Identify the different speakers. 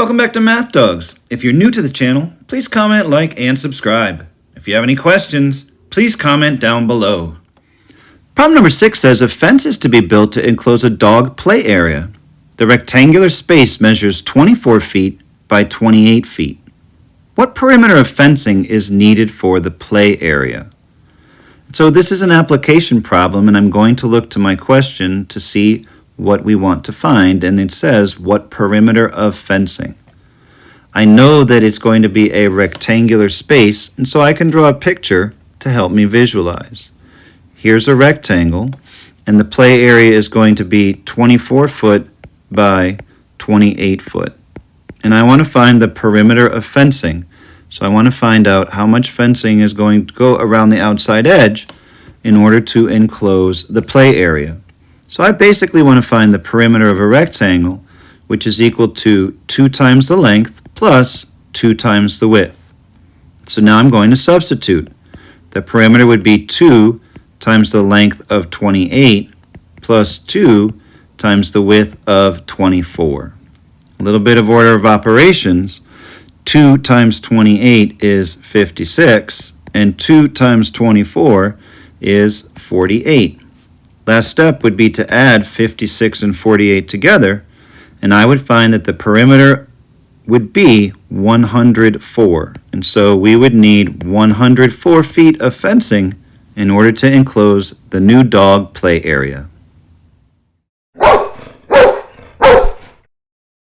Speaker 1: Welcome back to Math Dogs. If you're new to the channel, please comment, like, and subscribe. If you have any questions, please comment down below. Problem number 6 says a fence is to be built to enclose a dog play area. The rectangular space measures 24 feet by 28 feet. What perimeter of fencing is needed for the play area? So this is an application problem, and I'm going to look to my question to see what we want to find, and it says what perimeter of fencing. I know that it's going to be a rectangular space, and so I can draw a picture to help me visualize. Here's a rectangle, and the play area is going to be 24 foot by 28 foot. And I want to find the perimeter of fencing. So I want to find out how much fencing is going to go around the outside edge in order to enclose the play area. So I basically want to find the perimeter of a rectangle, which is equal to 2 times the length plus 2 times the width. So now I'm going to substitute. The perimeter would be 2 times the length of 28 plus 2 times the width of 24. A little bit of order of operations. 2 times 28 is 56, and 2 times 24 is 48. Last step would be to add 56 and 48 together, and I would find that the perimeter would be 104. And so we would need 104 feet of fencing in order to enclose the new dog play area.